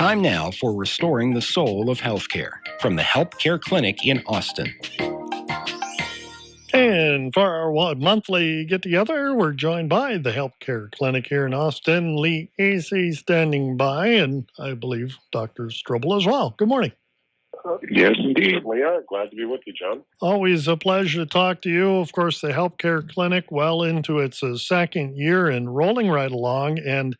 Time now for Restoring the Soul of Healthcare from the Help Care Clinic in Austin. And for our monthly get-together, we're joined by the Healthcare Clinic here in Austin. Lee Acey standing by, and I believe Dr. Strobel as well. Good morning. Yes, indeed. We are glad to be with you, John. Always a pleasure to talk to you. Of course, the Healthcare Clinic, well into its second year and rolling right along. And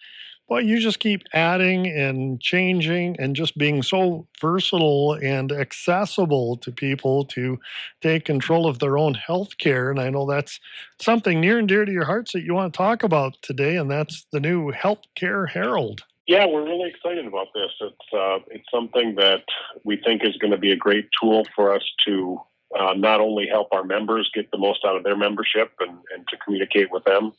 boy, you just keep adding and changing and just being so versatile and accessible to people to take control of their own health care. And I know that's something near and dear to your hearts that you want to talk about today, and that's the new Healthcare Herald. Yeah, we're really excited about this. It's something that we think is going to be a great tool for us to not only help our members get the most out of their membership and to communicate with them,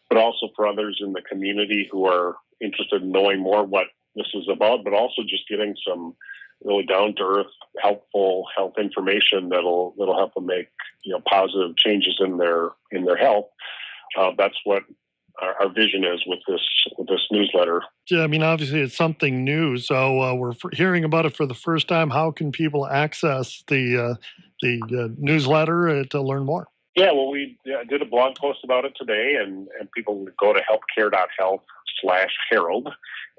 but also for others in the community who are interested in knowing more what this is about, but also just getting some really down-to-earth, helpful health information that'll help them make positive changes in their health. That's what our vision is with this newsletter. I mean, obviously it's something new, so we're hearing about it for the first time. How can people access the newsletter to learn more? Yeah, well, we did a blog post about it today, and people can go to healthcare.health/herald,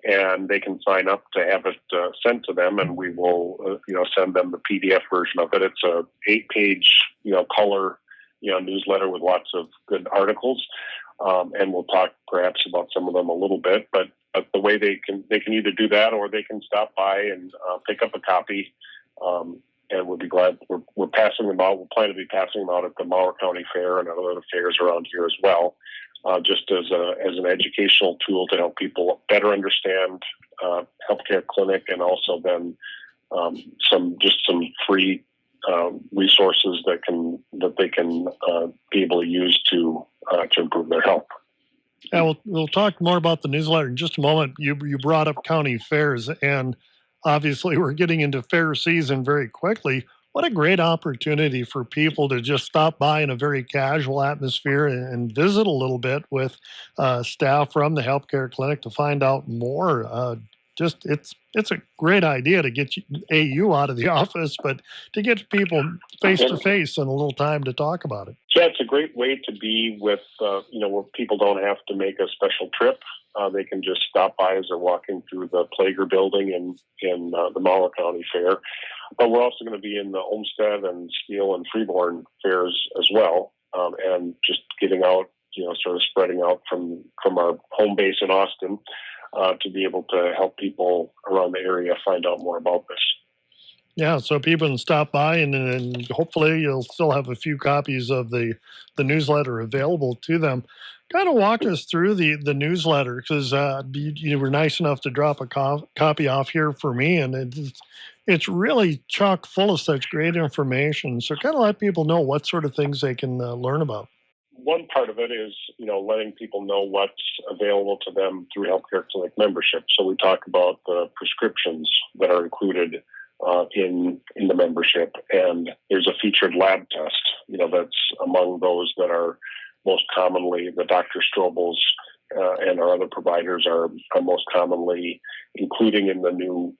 and they can sign up to have it sent to them, and we will send them the PDF version of it. It's a 8-page color newsletter with lots of good articles. And we'll talk perhaps about some of them a little bit, but the way they can either do that or they can stop by and pick up a copy. And we'll be glad. We're passing them out. We'll plan to be passing them out at the Mower County Fair and other fairs around here as well, just as an educational tool to help people better understand Healthcare Clinic, and also then some free resources that they can be able to use to improve their health. Yeah, we'll talk more about the newsletter in just a moment. You brought up county fairs, and obviously we're getting into fair season very quickly. What a great opportunity for people to just stop by in a very casual atmosphere and visit a little bit with staff from the Healthcare Clinic to find out more. It's a great idea to get you out of the office, but to get people face to face and a little time to talk about it. Yeah, it's a great way to be with where people don't have to make a special trip. They can just stop by as they're walking through the Plager building in the Mower County Fair. But we're also going to be in the Olmsted and Steele and Freeborn fairs as well, and just getting out, sort of spreading out from our home base in Austin. To be able to help people around the area find out more about this. Yeah, so people can stop by, and hopefully you'll still have a few copies of the newsletter available to them. Kind of walk us through the newsletter, because you were nice enough to drop a copy off here for me, and it's really chock full of such great information. So kind of let people know what sort of things they can learn about. One part of it is, letting people know what's available to them through Healthcare Clinic membership. So we talk about the prescriptions that are included in the membership, and there's a featured lab test, that's among those that are most commonly the Dr. Strobel's and our other providers are most commonly including in the new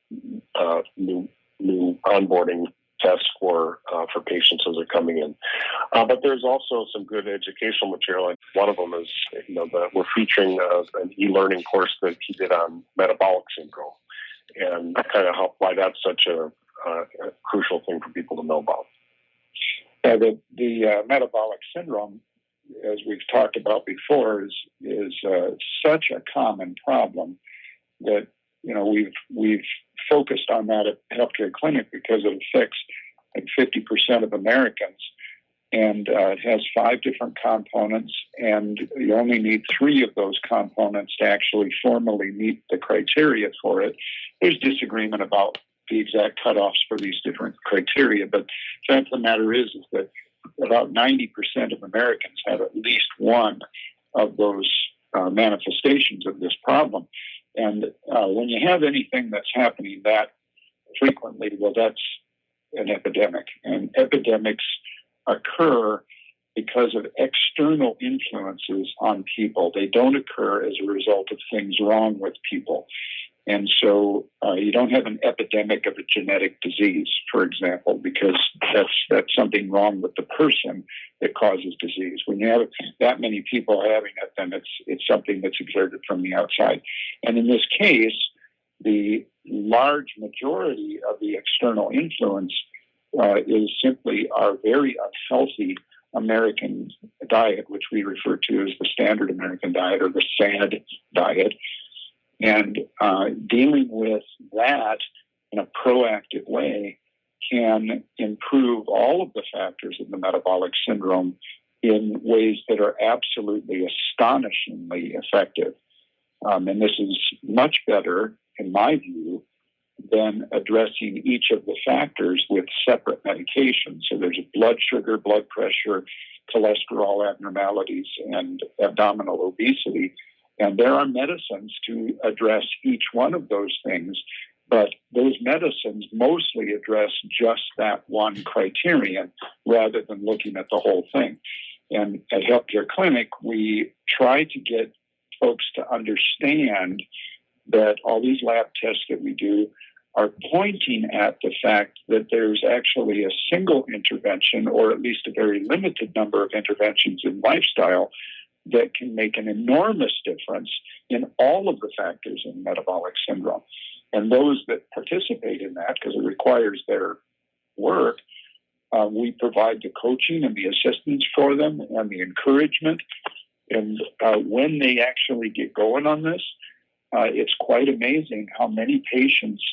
onboarding tests for patients as they're coming in. But there's also some good educational material. One of them is, we're featuring an e-learning course that he did on metabolic syndrome, and kind of why that's such a crucial thing for people to know about. The metabolic syndrome, as we've talked about before, is such a common problem that we've focused on that at Healthcare Clinic because it affects like 50% of Americans, and it has 5 different components, and you only need 3 of those components to actually formally meet the criteria for it. There's disagreement about the exact cutoffs for these different criteria, but the fact of the matter is that about 90% of Americans have at least one of those manifestations of this problem. And when you have anything that's happening that frequently, well, that's an epidemic. And epidemics occur because of external influences on people. They don't occur as a result of things wrong with people. And so you don't have an epidemic of a genetic disease, for example, because that's something wrong with the person that causes disease. When you have that many people having it, then it's something that's exerted from the outside. And in this case, the large majority of the external influence is simply our very unhealthy American diet, which we refer to as the standard American diet or the SAD diet. And dealing with that in a proactive way can improve all of the factors of the metabolic syndrome in ways that are absolutely astonishingly effective. And this is much better, in my view, than addressing each of the factors with separate medications. So there's blood sugar, blood pressure, cholesterol abnormalities, and abdominal obesity. And there are medicines to address each one of those things, but those medicines mostly address just that one criterion rather than looking at the whole thing. And at Healthcare Clinic, we try to get folks to understand that all these lab tests that we do are pointing at the fact that there's actually a single intervention, or at least a very limited number of interventions in lifestyle, that can make an enormous difference in all of the factors in metabolic syndrome. And those that participate in that, because it requires their work, we provide the coaching and the assistance for them and the encouragement. And when they actually get going on this, it's quite amazing how many patients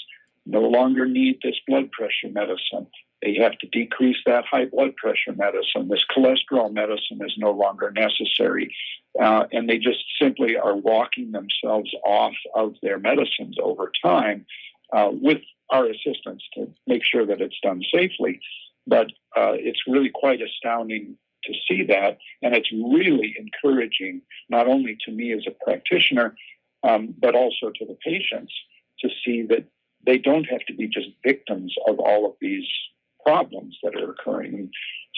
no longer need this blood pressure medicine. They have to decrease that high blood pressure medicine. This cholesterol medicine is no longer necessary. And they just simply are walking themselves off of their medicines over time with our assistance to make sure that it's done safely. But it's really quite astounding to see that. And it's really encouraging, not only to me as a practitioner, but also to the patients, to see that they don't have to be just victims of all of these problems that are occurring.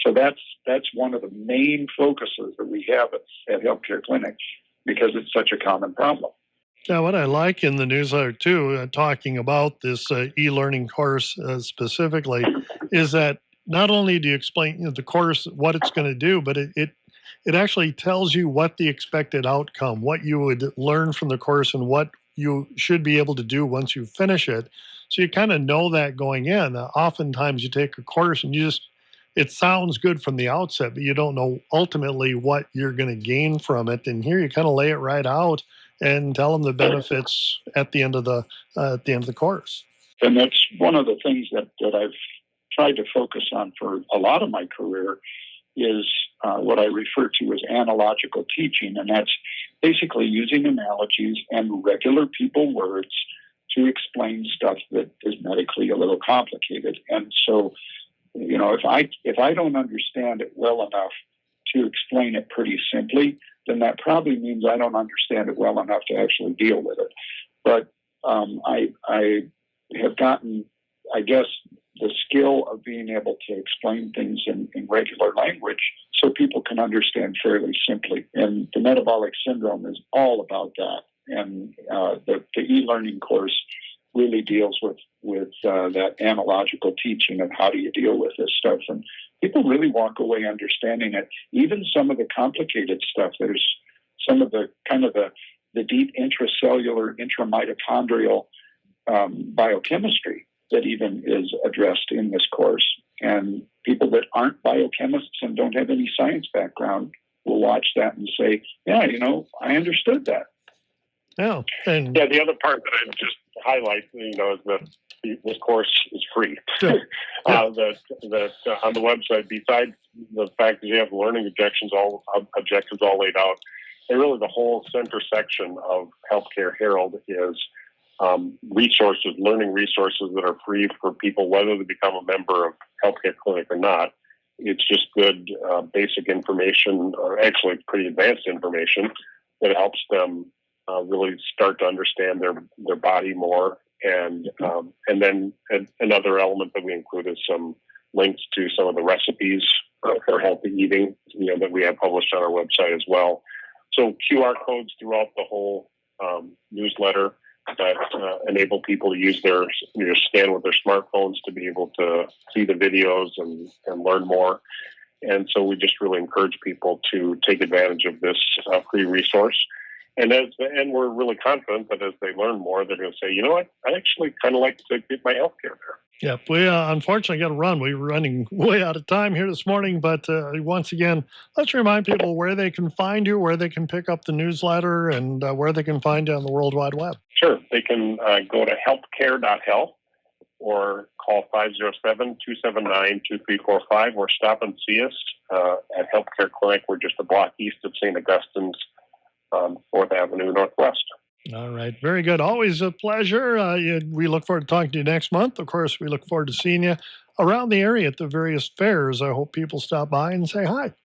So that's one of the main focuses that we have at Healthcare Clinic, because it's such a common problem. Yeah, what I like in the newsletter too, talking about this e-learning course specifically, is that not only do you explain the course, what it's going to do, but it actually tells you what the expected outcome, what you would learn from the course, and what you should be able to do once you finish it. So you kind of know that going in. Oftentimes you take a course and it sounds good from the outset, but you don't know ultimately what you're going to gain from it. And here you kind of lay it right out and tell them the benefits at the end of the course. And that's one of the things that I've tried to focus on for a lot of my career is what I refer to as analogical teaching. And that's basically using analogies and regular people words to explain stuff that is medically a little complicated. And so, if I don't understand it well enough to explain it pretty simply, then that probably means I don't understand it well enough to actually deal with it. But I have gotten, I guess, the skill of being able to explain things in regular language so people can understand fairly simply. And the metabolic syndrome is all about that. And the e-learning course really deals with that analogical teaching of how do you deal with this stuff. And people really walk away understanding it. Even some of the complicated stuff, there's some of the kind of the deep intracellular, intramitochondrial biochemistry that even is addressed in this course. And people that aren't biochemists and don't have any science background will watch that and say, yeah, I understood that. Yeah. And the other part that I just highlight, is that this course is free. Sure. Yeah. That on the website, besides the fact that you have learning objectives all laid out, and really the whole center section of Healthcare Herald is resources, learning resources that are free for people, whether they become a member of Healthcare Clinic or not. It's just good basic information, or actually pretty advanced information that helps them really start to understand their body more. And then another element that we include is some links to some of the recipes for healthy eating, that we have published on our website as well. So QR codes throughout the whole newsletter. that enable people to use their scan with their smartphones to be able to see the videos and learn more. And so we just really encourage people to take advantage of this free resource. And we're really confident that as they learn more, they're going to say, you know what, I actually kind of like to get my healthcare there. Yeah, we unfortunately got to run. We're running way out of time here this morning. But once again, let's remind people where they can find you, where they can pick up the newsletter, and where they can find you on the World Wide Web. Sure. They can go to healthcare.health or call 507-279-2345 or stop and see us at Healthcare Clinic. We're just a block east of St. Augustine's, 4th Avenue Northwest. All right. Very good. Always a pleasure. We look forward to talking to you next month. Of course, we look forward to seeing you around the area at the various fairs. I hope people stop by and say hi.